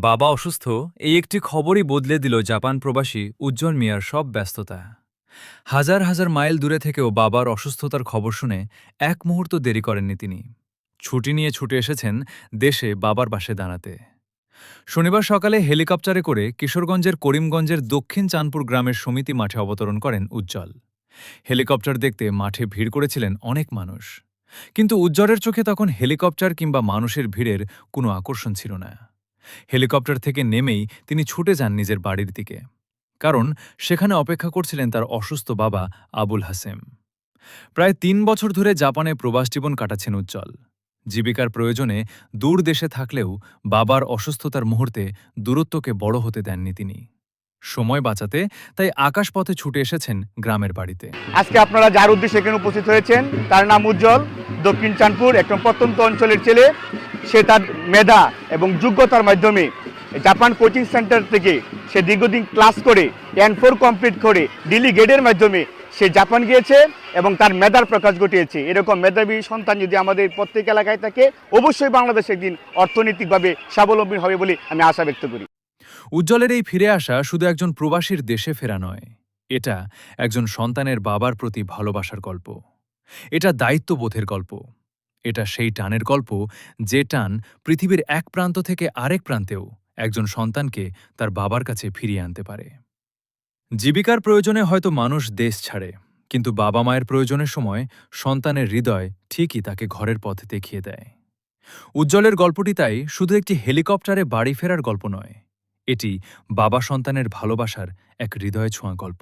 বাবা অসুস্থ এই একটি খবরই বদলে দিল জাপান প্রবাসী উজ্জ্বল মিয়ার সব ব্যস্ততা। হাজার হাজার মাইল দূরে থেকেও বাবার অসুস্থতার খবর শুনে এক মুহূর্ত দেরি করেননি তিনি। ছুটি নিয়ে ছুটে এসেছেন দেশে বাবার পাশে দাঁড়াতে। শনিবার সকালে হেলিকপ্টারে করে কিশোরগঞ্জের করিমগঞ্জের দক্ষিণ চাঁদপুর গ্রামের সমিতি মাঠে অবতরণ করেন উজ্জ্বল। হেলিকপ্টার দেখতে মাঠে ভিড় করেছিলেন অনেক মানুষ। কিন্তু উজ্জ্বলের চোখে তখন হেলিকপ্টার কিংবা মানুষের ভিড়ের কোনো আকর্ষণ ছিল না। হেলিকপ্টার থেকে নেমেই তিনি ছুটে যান নিজের বাড়ির দিকে, কারণ সেখানে অপেক্ষা করছিলেন তার অসুস্থ বাবা আবুল হাসেম। প্রায় ৩ বছর ধরে জাপানে প্রবাস জীবন কাটাচ্ছেন উজ্জ্বল। জীবিকার প্রয়োজনে দূর দেশে থাকলেও বাবার অসুস্থতার মুহূর্তে দূরত্বকে বড় হতে দেননি তিনি। সময় বাঁচাতে তাই আকাশপথে ছুটে এসেছেন গ্রামের বাড়িতে। আজকে আপনারা যার উদ্দেশ্যে এখানে উপস্থিত হয়েছেন তার নাম উজ্জ্বল, দক্ষিণ চাঁদপুর একদম প্রত্যন্ত অঞ্চলের ছেলে। সে তার মেধা এবং যোগ্যতার মাধ্যমে জাপান কোচিং সেন্টার থেকে সে দীর্ঘদিন ক্লাস করে N4 কমপ্লিট করে দিল্লি গেটের মাধ্যমে সে জাপান গিয়েছে এবং তার মেধার প্রকাশ ঘটিয়েছে। এরকম মেধাবী সন্তান যদি আমাদের প্রত্যেক এলাকায় থাকে, অবশ্যই বাংলাদেশ একদিন অর্থনৈতিকভাবে স্বাবলম্বী হবে বলে আমি আশা ব্যক্ত করি। উজ্জ্বলের এই ফিরে আসা শুধু একজন প্রবাসীর দেশে ফেরা নয়, এটা একজন সন্তানের বাবার প্রতি ভালোবাসার গল্প। এটা দায়িত্ববোধের গল্প। এটা সেই টানের গল্প, যে টান পৃথিবীর এক প্রান্ত থেকে আরেক প্রান্তেও একজন সন্তানকে তার বাবার কাছে ফিরিয়ে আনতে পারে। জীবিকার প্রয়োজনে হয়তো মানুষ দেশ ছাড়ে, কিন্তু বাবা মায়ের প্রয়োজনের সময় সন্তানের হৃদয় ঠিকই তাকে ঘরের পথ দেখিয়ে দেয়। উজ্জ্বলের গল্পটি তাই শুধু একটি হেলিকপ্টারে বাড়ি ফেরার গল্প নয়, এটি বাবা সন্তানের ভালোবাসার এক হৃদয় ছোঁয়া গল্প।